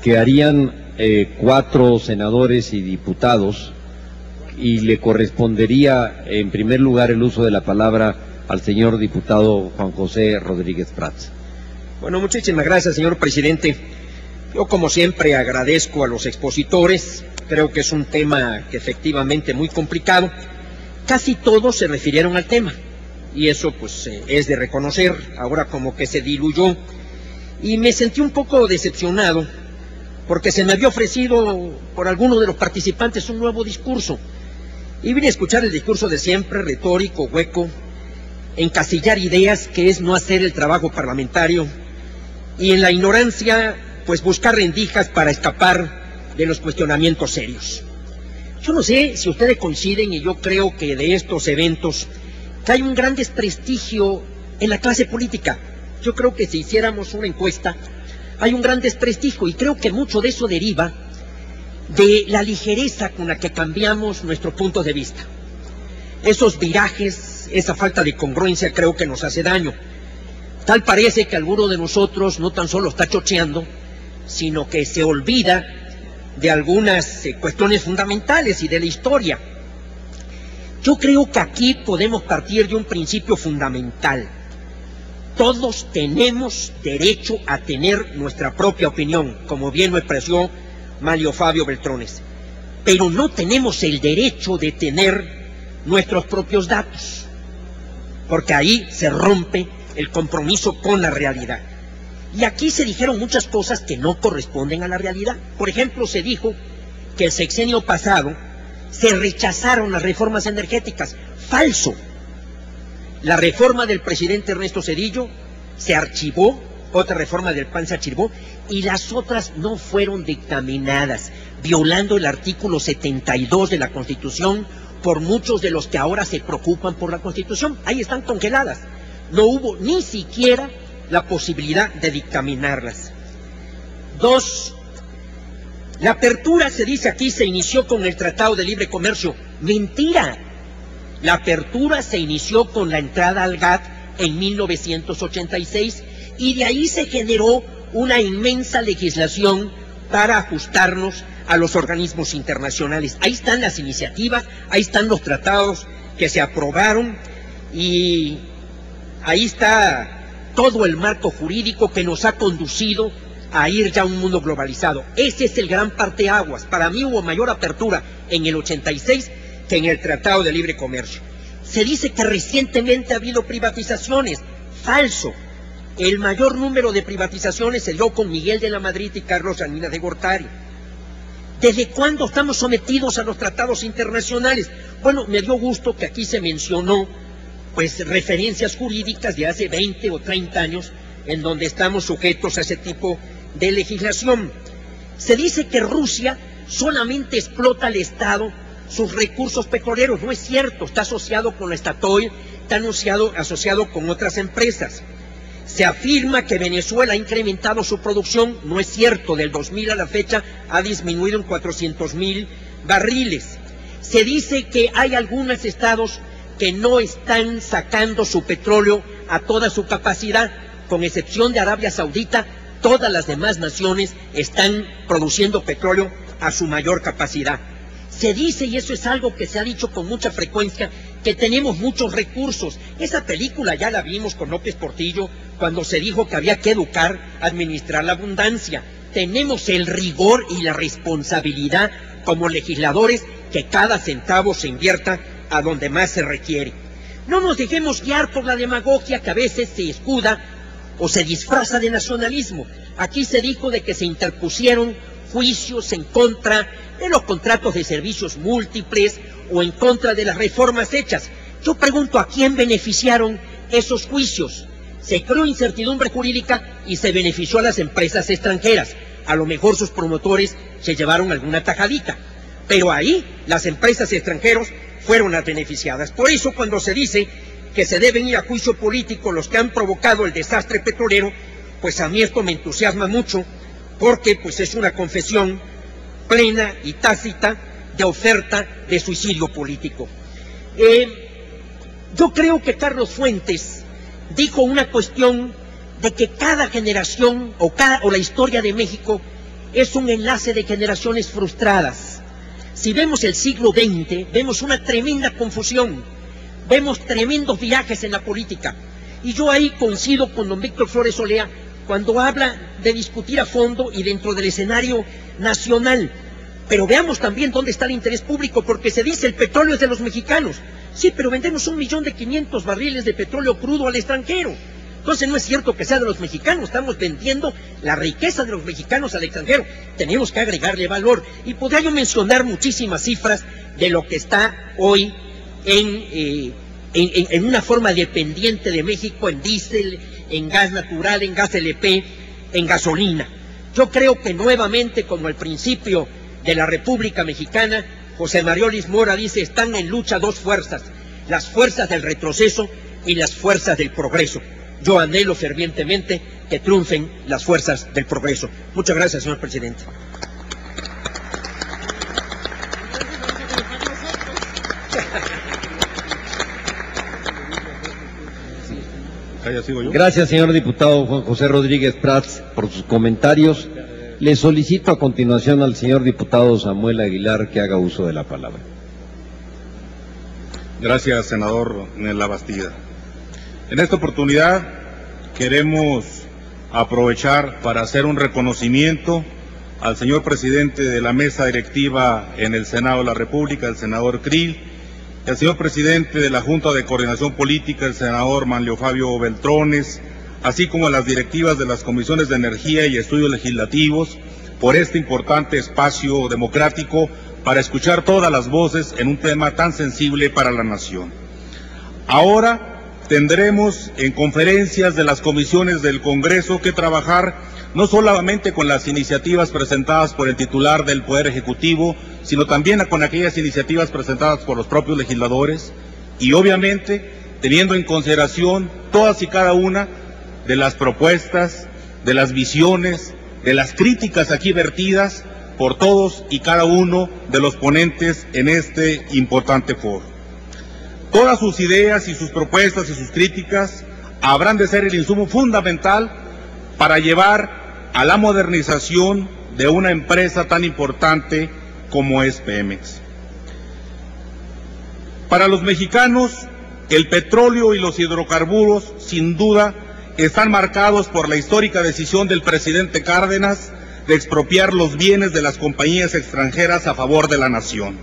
que harían 4 senadores y diputados, y le correspondería en primer lugar el uso de la palabra al señor diputado Juan José Rodríguez Prats. Bueno, muchísimas gracias, señor presidente. Yo, como siempre, agradezco a los expositores. Creo que es un tema que efectivamente muy complicado. Casi todos se refirieron al tema, y eso pues es de reconocer. Ahora como que se diluyó, y me sentí un poco decepcionado, porque se me había ofrecido por alguno de los participantes un nuevo discurso, y vine a escuchar el discurso de siempre, retórico, hueco, encasillar ideas, que es no hacer el trabajo parlamentario, y en la ignorancia pues buscar rendijas para escapar de los cuestionamientos serios. Yo no sé si ustedes coinciden, y yo creo que de estos eventos, que hay un gran desprestigio en la clase política. Yo creo que si hiciéramos una encuesta, hay un gran desprestigio, y creo que mucho de eso deriva de la ligereza con la que cambiamos nuestro punto de vista. Esos virajes, esa falta de congruencia creo que nos hace daño. Tal parece que alguno de nosotros no tan solo está chocheando, sino que se olvida de algunas cuestiones fundamentales y de la historia. Yo creo que aquí podemos partir de un principio fundamental. Todos tenemos derecho a tener nuestra propia opinión, como bien lo expresó Manlio Fabio Beltrones, pero no tenemos el derecho de tener nuestros propios datos, porque ahí se rompe el compromiso con la realidad. Y aquí se dijeron muchas cosas que no corresponden a la realidad. Por ejemplo, se dijo que el sexenio pasado se rechazaron las reformas energéticas. Falso. La reforma del presidente Ernesto Zedillo se archivó, otra reforma del PAN se archivó, y las otras no fueron dictaminadas, violando el artículo 72 de la Constitución por muchos de los que ahora se preocupan por la Constitución. Ahí están congeladas. No hubo ni siquiera la posibilidad de dictaminarlas. 2. La apertura, se dice aquí, se inició con el Tratado de Libre Comercio. Mentira. La apertura se inició con la entrada al GATT en 1986, y de ahí se generó una inmensa legislación para ajustarnos a los organismos internacionales. Ahí están las iniciativas, ahí están los tratados que se aprobaron, y ahí está todo el marco jurídico que nos ha conducido a ir ya a un mundo globalizado. Ese es el gran parteaguas. Para mí hubo mayor apertura en el 86 que en el Tratado de Libre Comercio. Se dice que recientemente ha habido privatizaciones. Falso. El mayor número de privatizaciones se dio con Miguel de la Madrid y Carlos Salinas de Gortari. ¿Desde cuándo estamos sometidos a los tratados internacionales? Bueno, me dio gusto que aquí se mencionó pues referencias jurídicas de hace 20 o 30 años en donde estamos sujetos a ese tipo de legislación. Se dice que Rusia solamente explota al Estado sus recursos petroleros. No es cierto, está asociado con la Statoil, está asociado con otras empresas. Se afirma que Venezuela ha incrementado su producción. No es cierto, del 2000 a la fecha ha disminuido en 400,000 barriles. Se dice que hay algunos estados que no están sacando su petróleo a toda su capacidad, con excepción de Arabia Saudita. Todas las demás naciones están produciendo petróleo a su mayor capacidad. Se dice, y eso es algo que se ha dicho con mucha frecuencia, que tenemos muchos recursos. Esa película ya la vimos con López Portillo, cuando se dijo que había que educar, administrar la abundancia. Tenemos el rigor y la responsabilidad como legisladores que cada centavo se invierta a donde más se requiere. No nos dejemos guiar por la demagogia que a veces se escuda o se disfraza de nacionalismo. Aquí se dijo de que se interpusieron juicios en contra de los contratos de servicios múltiples o en contra de las reformas hechas. Yo pregunto, ¿a quién beneficiaron esos juicios? Se creó incertidumbre jurídica y se benefició a las empresas extranjeras. A lo mejor sus promotores se llevaron alguna tajadita, pero ahí las empresas extranjeras fueron las beneficiadas. Por eso, cuando se dice que se deben ir a juicio político los que han provocado el desastre petrolero, pues a mí esto me entusiasma mucho, porque pues es una confesión plena y tácita de oferta de suicidio político. Yo creo que Carlos Fuentes dijo una cuestión de que cada generación o la historia de México es un enlace de generaciones frustradas. Si vemos el siglo XX, vemos una tremenda confusión, vemos tremendos viajes en la política. Y yo ahí coincido con don Víctor Flores Olea cuando habla de discutir a fondo y dentro del escenario nacional. Pero veamos también dónde está el interés público, porque se dice el petróleo es de los mexicanos. Sí, pero vendemos 1.500.000 barriles de petróleo crudo al extranjero. Entonces no es cierto que sea de los mexicanos, estamos vendiendo la riqueza de los mexicanos al extranjero. Tenemos que agregarle valor. Y podría yo mencionar muchísimas cifras de lo que está hoy en una forma dependiente de México, en diésel, en gas natural, en gas LP, en gasolina. Yo creo que nuevamente, como al principio de la República Mexicana, José Mariolis Mora dice, están en lucha dos fuerzas, las fuerzas del retroceso y las fuerzas del progreso. Yo anhelo fervientemente que triunfen las fuerzas del progreso. Muchas gracias, señor presidente. Gracias, señor diputado Juan José Rodríguez Prats, por sus comentarios. Le solicito a continuación al señor diputado Samuel Aguilar que haga uso de la palabra. Gracias, senador Labastida. En esta oportunidad queremos aprovechar para hacer un reconocimiento al señor presidente de la mesa directiva en el Senado de la República, el senador Krill, y al señor presidente de la Junta de Coordinación Política, el senador Manlio Fabio Beltrones, así como a las directivas de las comisiones de Energía y Estudios Legislativos, por este importante espacio democrático para escuchar todas las voces en un tema tan sensible para la nación. Ahora tendremos en conferencias de las comisiones del Congreso que trabajar no solamente con las iniciativas presentadas por el titular del Poder Ejecutivo, sino también con aquellas iniciativas presentadas por los propios legisladores y obviamente teniendo en consideración todas y cada una de las propuestas, de las visiones, de las críticas aquí vertidas por todos y cada uno de los ponentes en este importante foro. Todas sus ideas y sus propuestas y sus críticas habrán de ser el insumo fundamental para llevar a la modernización de una empresa tan importante como es Pemex. Para los mexicanos, el petróleo y los hidrocarburos, sin duda, están marcados por la histórica decisión del presidente Cárdenas de expropiar los bienes de las compañías extranjeras a favor de la nación.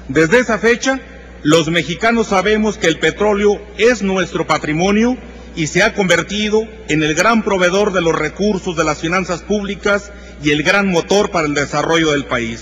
Desde esa fecha, los mexicanos sabemos que el petróleo es nuestro patrimonio y se ha convertido en el gran proveedor de los recursos de las finanzas públicas y el gran motor para el desarrollo del país.